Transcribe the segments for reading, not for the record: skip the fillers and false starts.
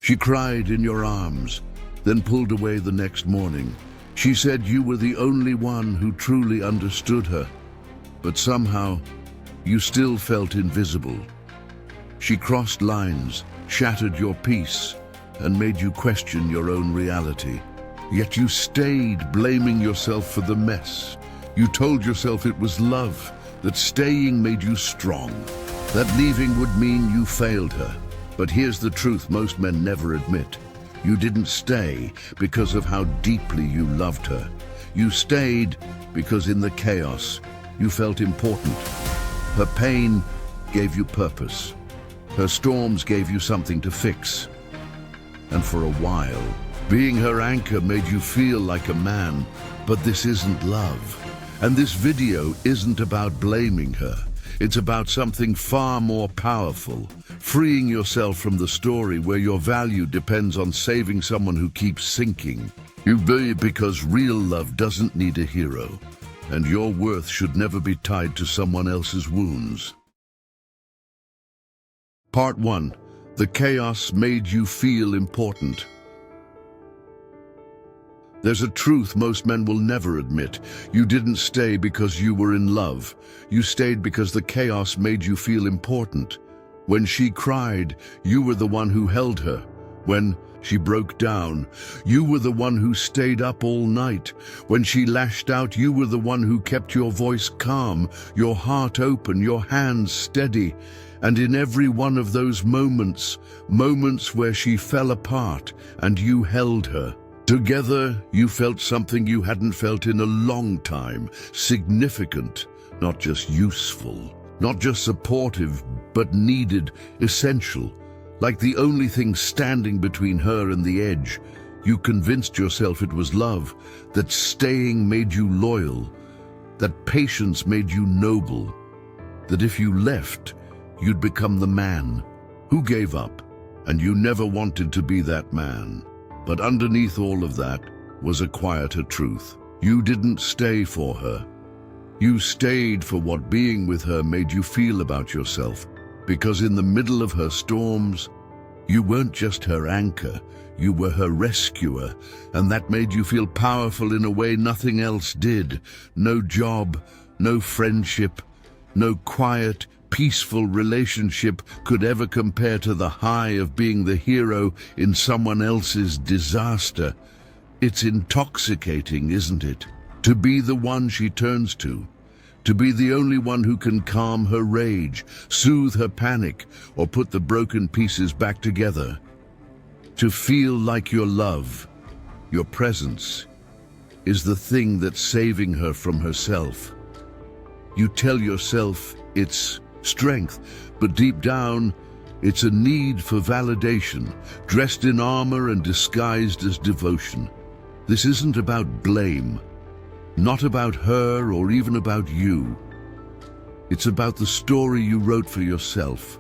She cried in your arms, then pulled away the next morning. She said you were the only one who truly understood her, but somehow you still felt invisible. She crossed lines, shattered your peace, and made you question your own reality. Yet you stayed, blaming yourself for the mess. You told yourself it was love, that staying made you strong, that leaving would mean you failed her. But here's the truth most men never admit. You didn't stay because of how deeply you loved her. You stayed because in the chaos, you felt important. Her pain gave you purpose. Her storms gave you something to fix. And for a while, being her anchor made you feel like a man. But this isn't love. And this video isn't about blaming her. It's about something far more powerful. Freeing yourself from the story where your value depends on saving someone who keeps sinking. You be because real love doesn't need a hero. And your worth should never be tied to someone else's wounds. Part 1. The chaos made you feel important. There's a truth most men will never admit. You didn't stay because you were in love. You stayed because the chaos made you feel important. When she cried, you were the one who held her. When she broke down, you were the one who stayed up all night. When she lashed out, you were the one who kept your voice calm, your heart open, your hands steady. And in every one of those moments where she fell apart and you held her, together you felt something you hadn't felt in a long time, significant, not just useful, not just supportive, but needed, essential. Like the only thing standing between her and the edge, you convinced yourself it was love, that staying made you loyal, that patience made you noble, that if you left, you'd become the man who gave up, and you never wanted to be that man. But underneath all of that was a quieter truth. You didn't stay for her. You stayed for what being with her made you feel about yourself. Because in the middle of her storms, you weren't just her anchor, you were her rescuer, and that made you feel powerful in a way nothing else did. No job, no friendship, no quiet, peaceful relationship could ever compare to the high of being the hero in someone else's disaster. It's intoxicating, isn't it? To be the one she turns to be the only one who can calm her rage, soothe her panic, or put the broken pieces back together. To feel like your love, your presence, is the thing that's saving her from herself. You tell yourself it's strength, but deep down, it's a need for validation, dressed in armor and disguised as devotion. This isn't about blame, not about her or even about you. It's about the story you wrote for yourself,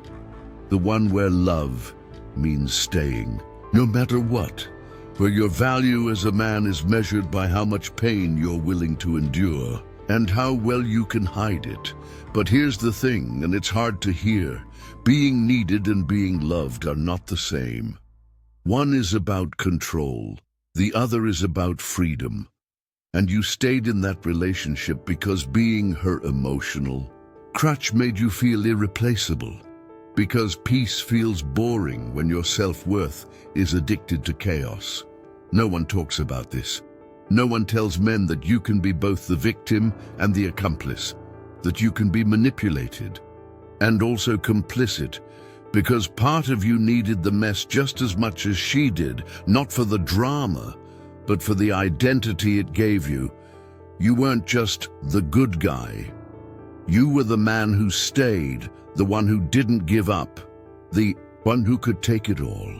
the one where love means staying, no matter what, where your value as a man is measured by how much pain you're willing to endure and how well you can hide it. But here's the thing, and it's hard to hear. Being needed and being loved are not the same. One is about control, the other is about freedom. And you stayed in that relationship because being her emotional crutch made you feel irreplaceable. Because peace feels boring when your self-worth is addicted to chaos. No one talks about this. No one tells men that you can be both the victim and the accomplice, that you can be manipulated and also complicit, because part of you needed the mess just as much as she did, not for the drama, but for the identity it gave you. You weren't just the good guy. You were the man who stayed, the one who didn't give up, the one who could take it all.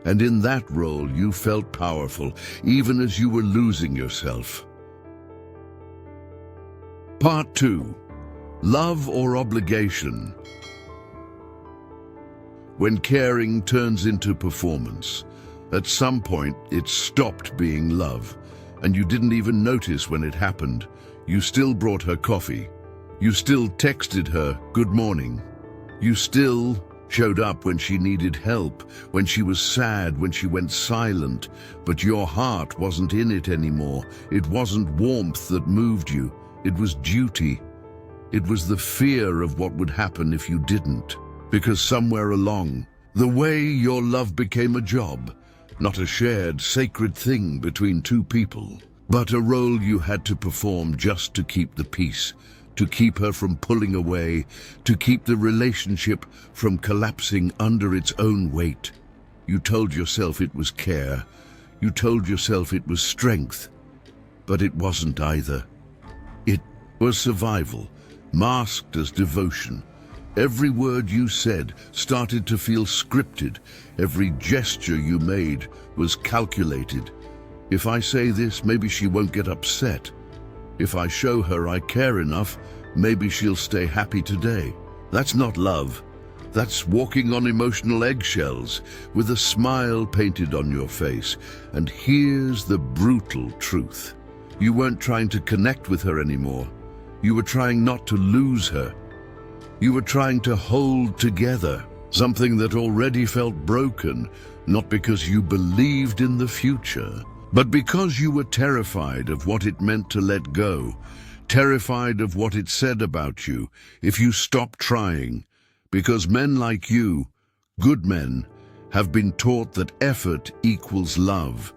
And in that role, you felt powerful, even as you were losing yourself. Part 2. Love or obligation. When caring turns into performance, at some point it stopped being love, and you didn't even notice when it happened. You still brought her coffee. You still texted her good morning. You still showed up when she needed help, when she was sad, when she went silent, but your heart wasn't in it anymore. It wasn't warmth that moved you, it was duty. It was the fear of what would happen if you didn't. Because somewhere along the way, your love became a job, not a shared, sacred thing between two people, but a role you had to perform just to keep the peace, to keep her from pulling away, to keep the relationship from collapsing under its own weight. You told yourself it was care. You told yourself it was strength. But it wasn't either. It was survival, masked as devotion. Every word you said started to feel scripted. Every gesture you made was calculated. If I say this, maybe she won't get upset. If I show her I care enough, maybe she'll stay happy today. That's not love. That's walking on emotional eggshells with a smile painted on your face. And here's the brutal truth. You weren't trying to connect with her anymore. You were trying not to lose her. You were trying to hold together something that already felt broken, not because you believed in the future, but because you were terrified of what it meant to let go, terrified of what it said about you if you stopped trying, because men like you, good men, have been taught that effort equals love,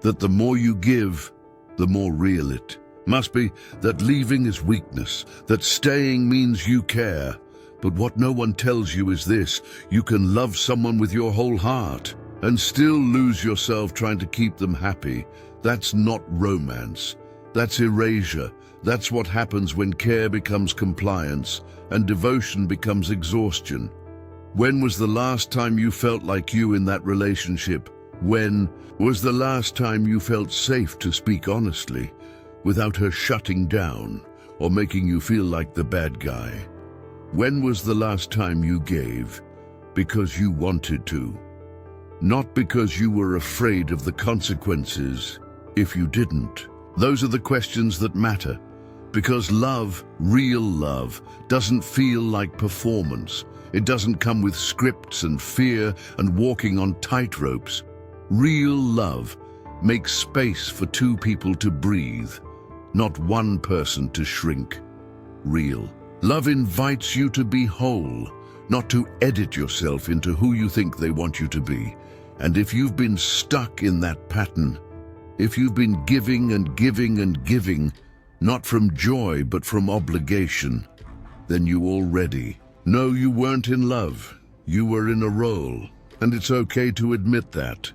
that the more you give, the more real it must be, that leaving is weakness, that staying means you care. But what no one tells you is this: you can love someone with your whole heart and still lose yourself trying to keep them happy. That's not romance. That's erasure. That's what happens when care becomes compliance and devotion becomes exhaustion. When was the last time you felt like you in that relationship? When was the last time you felt safe to speak honestly, without her shutting down or making you feel like the bad guy? When was the last time you gave because you wanted to, not because you were afraid of the consequences if you didn't? Those are the questions that matter, because love, real love, doesn't feel like performance. It doesn't come with scripts and fear and walking on tightropes. Real love makes space for two people to breathe, not one person to shrink. Real love invites you to be whole, not to edit yourself into who you think they want you to be. And if you've been stuck in that pattern, if you've been giving and giving and giving, not from joy but from obligation, then you already know you weren't in love. You were in a role, and it's okay to admit that.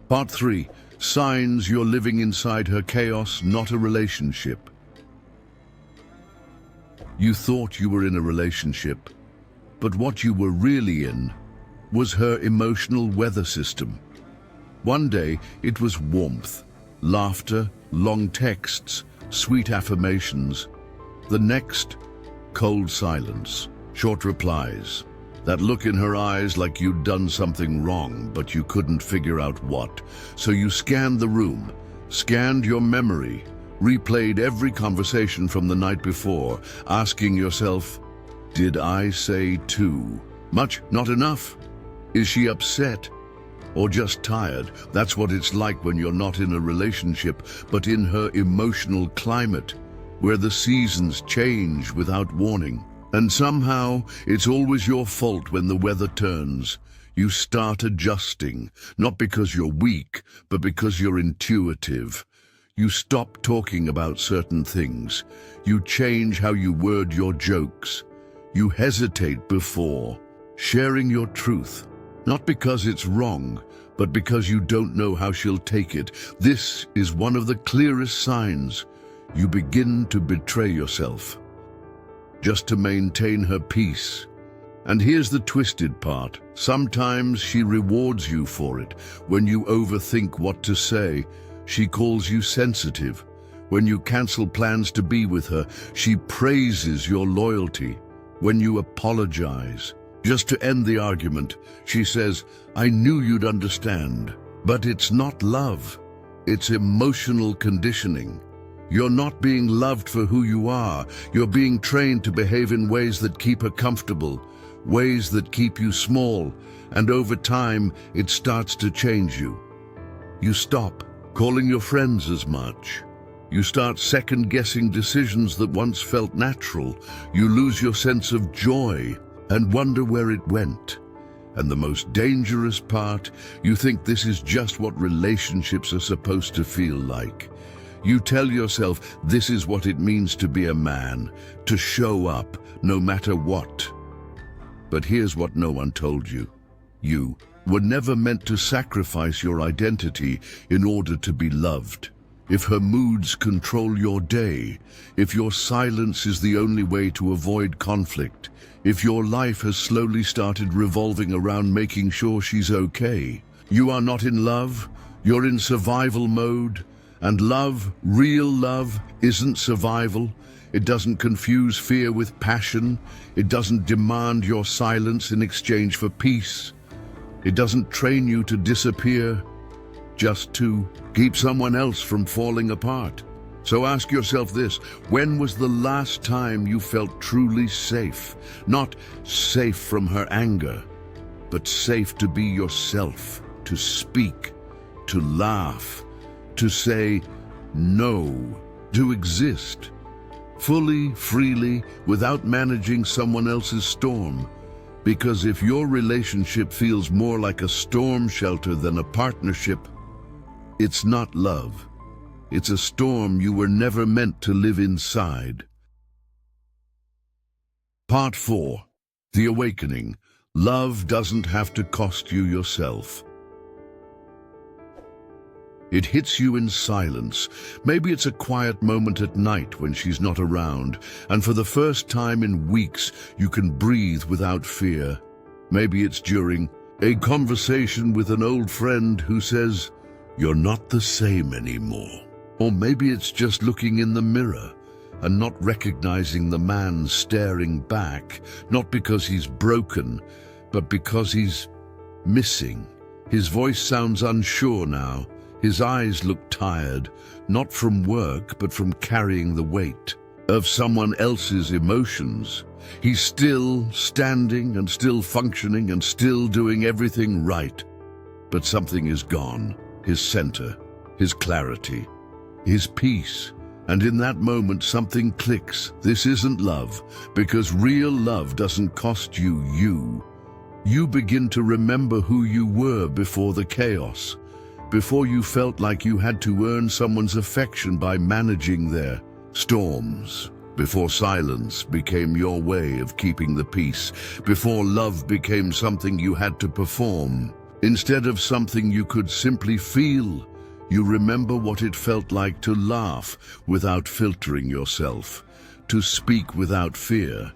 Part 3. Signs you're living inside her chaos, not a relationship. You thought you were in a relationship, but what you were really in was her emotional weather system. One day it was warmth, laughter, long texts, sweet affirmations. The next, cold silence, short replies, that look in her eyes like you'd done something wrong, but you couldn't figure out what. So you scanned the room, scanned your memory, replayed every conversation from the night before, asking yourself, did I say too much? Not enough? Is she upset? Or just tired? That's what it's like when you're not in a relationship, but in her emotional climate, where the seasons change without warning. And somehow, it's always your fault when the weather turns. You start adjusting, not because you're weak, but because you're intuitive. You stop talking about certain things. You change how you word your jokes. You hesitate before sharing your truth, not because it's wrong, but because you don't know how she'll take it. This is one of the clearest signs. You begin to betray yourself, just to maintain her peace. And here's the twisted part. Sometimes she rewards you for it. When you overthink what to say, she calls you sensitive. When you cancel plans to be with her, she praises your loyalty. When you apologize, just to end the argument, she says, I knew you'd understand. But it's not love. It's emotional conditioning. You're not being loved for who you are. You're being trained to behave in ways that keep her comfortable, ways that keep you small, and over time, it starts to change you. You stop calling your friends as much. You start second-guessing decisions that once felt natural. You lose your sense of joy and wonder where it went. And the most dangerous part, you think this is just what relationships are supposed to feel like. You tell yourself this is what it means to be a man, to show up no matter what. But here's what no one told you. You were never meant to sacrifice your identity in order to be loved. If her moods control your day, if your silence is the only way to avoid conflict, if your life has slowly started revolving around making sure she's okay, you are not in love, you're in survival mode. And love, real love, isn't survival. It doesn't confuse fear with passion. It doesn't demand your silence in exchange for peace. It doesn't train you to disappear, just to keep someone else from falling apart. So ask yourself this: when was the last time you felt truly safe? Not safe from her anger, but safe to be yourself, to speak, to laugh, to say no, to exist, fully, freely, without managing someone else's storm. Because if your relationship feels more like a storm shelter than a partnership, it's not love. It's a storm you were never meant to live inside. Part 4. The Awakening. Love doesn't have to cost you yourself. It hits you in silence. Maybe it's a quiet moment at night when she's not around, and for the first time in weeks, you can breathe without fear. Maybe it's during a conversation with an old friend who says, "You're not the same anymore." Or maybe it's just looking in the mirror and not recognizing the man staring back, not because he's broken, but because he's missing. His voice sounds unsure now. His eyes look tired, not from work, but from carrying the weight of someone else's emotions. He's still standing and still functioning and still doing everything right. But something is gone. His center, his clarity, his peace. And in that moment, something clicks. This isn't love, because real love doesn't cost you you. You begin to remember who you were before the chaos. Before you felt like you had to earn someone's affection by managing their storms. Before silence became your way of keeping the peace. Before love became something you had to perform. Instead of something you could simply feel, you remember what it felt like to laugh without filtering yourself, to speak without fear,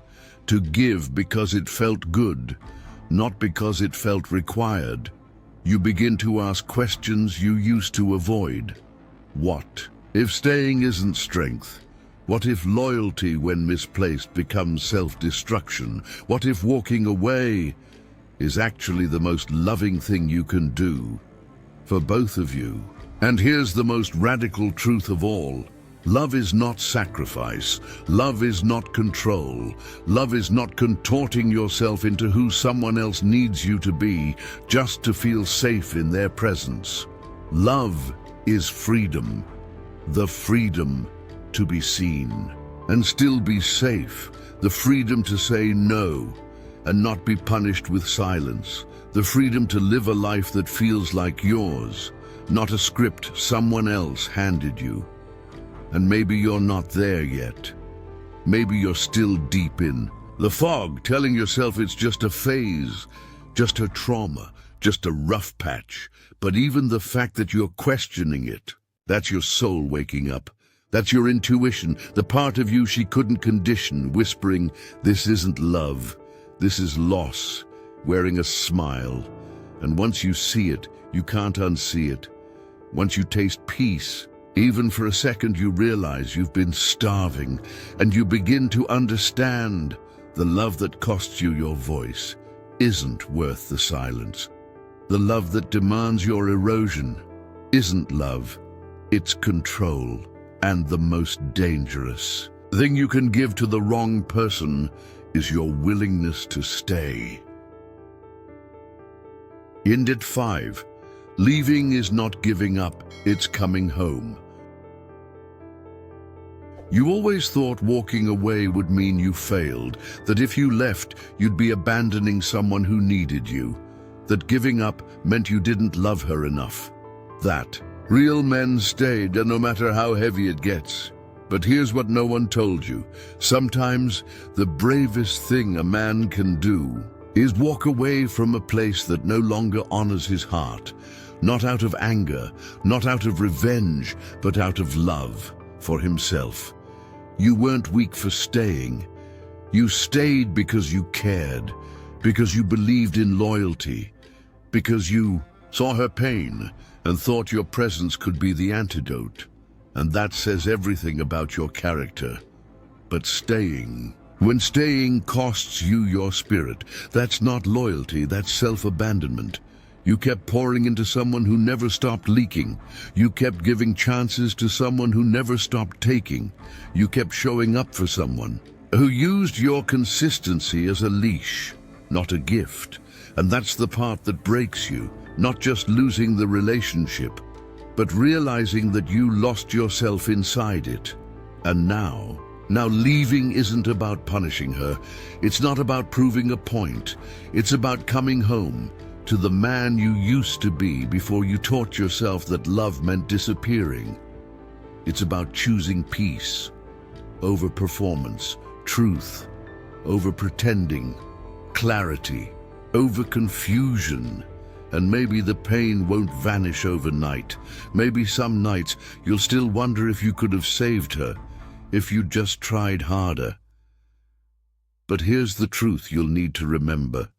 to give because it felt good, not because it felt required. You begin to ask questions you used to avoid. What if staying isn't strength? What if loyalty, when misplaced, becomes self-destruction? What if walking away is actually the most loving thing you can do for both of you? And here's the most radical truth of all. Love is not sacrifice. Love is not control. Love is not contorting yourself into who someone else needs you to be just to feel safe in their presence. Love is freedom. The freedom to be seen and still be safe. The freedom to say no and not be punished with silence. The freedom to live a life that feels like yours, not a script someone else handed you. And maybe you're not there yet. Maybe you're still deep in the fog, telling yourself it's just a phase, just a trauma, just a rough patch. But even the fact that you're questioning it, that's your soul waking up. That's your intuition, the part of you she couldn't condition, whispering, "This isn't love, this is loss," wearing a smile. And once you see it, you can't unsee it. Once you taste peace, even for a second, you realize you've been starving, and you begin to understand the love that costs you your voice isn't worth the silence. The love that demands your erosion isn't love, it's control. and the most dangerous. The thing you can give to the wrong person is your willingness to stay. Indit 5. Leaving is not giving up, it's coming home. You always thought walking away would mean you failed, that if you left, you'd be abandoning someone who needed you, that giving up meant you didn't love her enough. That real men stayed, and no matter how heavy it gets. But here's what no one told you. Sometimes the bravest thing a man can do is walk away from a place that no longer honors his heart, not out of anger, not out of revenge, but out of love for himself. You weren't weak for staying. You stayed because you cared, because you believed in loyalty, because you saw her pain and thought your presence could be the antidote. And that says everything about your character. But staying, when staying costs you your spirit, that's not loyalty, that's self-abandonment. You kept pouring into someone who never stopped leaking. You kept giving chances to someone who never stopped taking. You kept showing up for someone who used your consistency as a leash, not a gift. And that's the part that breaks you, not just losing the relationship, but realizing that you lost yourself inside it. And now leaving isn't about punishing her. It's not about proving a point. It's about coming home to the man you used to be before you taught yourself that love meant disappearing. It's about choosing peace over performance, truth over pretending, clarity over confusion. And maybe the pain won't vanish overnight. Maybe some nights you'll still wonder if you could have saved her, if you'd just tried harder. But here's the truth you'll need to remember.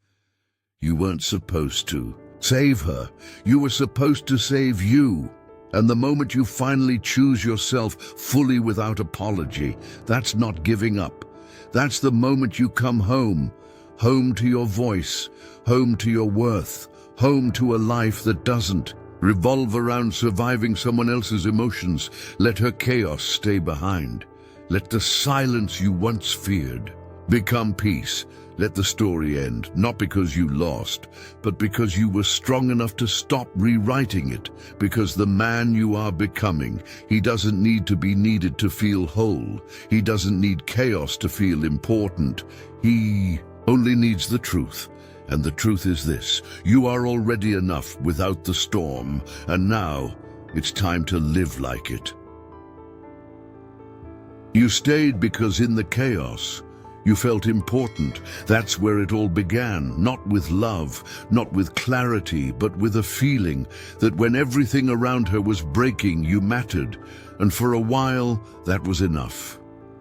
You weren't supposed to save her. You were supposed to save you. And the moment you finally choose yourself fully without apology, that's not giving up. That's the moment you come home. Home to your voice, home to your worth, home to a life that doesn't revolve around surviving someone else's emotions. Let her chaos stay behind. Let the silence you once feared become peace. Let the story end, not because you lost, but because you were strong enough to stop rewriting it. Because the man you are becoming, he doesn't need to be needed to feel whole. He doesn't need chaos to feel important. He only needs the truth. And the truth is this: you are already enough without the storm, and now it's time to live like it. You stayed because in the chaos, you felt important. That's where it all began, not with love, not with clarity, but with a feeling that when everything around her was breaking, you mattered. And for a while, that was enough.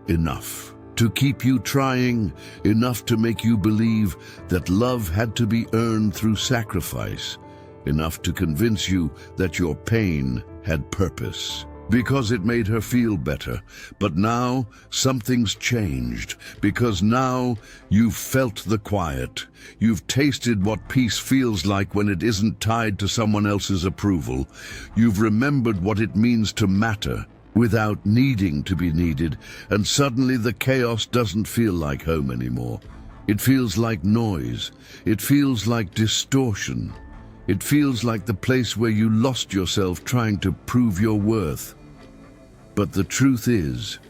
Enough to keep you trying, enough to make you believe that love had to be earned through sacrifice, enough to convince you that your pain had purpose, because it made her feel better. But now something's changed, because now you've felt the quiet. You've tasted what peace feels like when it isn't tied to someone else's approval. You've remembered what it means to matter without needing to be needed, and suddenly the chaos doesn't feel like home anymore. It feels like noise. It feels like distortion. It feels like the place where you lost yourself trying to prove your worth. But the truth is,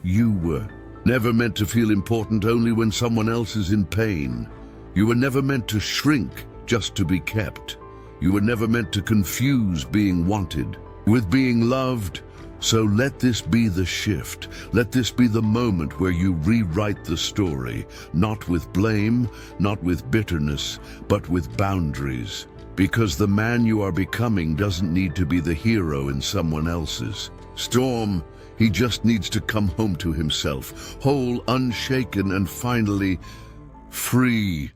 you were never meant to feel important only when someone else is in pain. You were never meant to shrink just to be kept. You were never meant to confuse being wanted with being loved. So let this be the shift. Let this be the moment where you rewrite the story, not with blame, not with bitterness, but with boundaries. Because the man you are becoming doesn't need to be the hero in someone else's storm. He just needs to come home to himself, whole, unshaken, and finally free.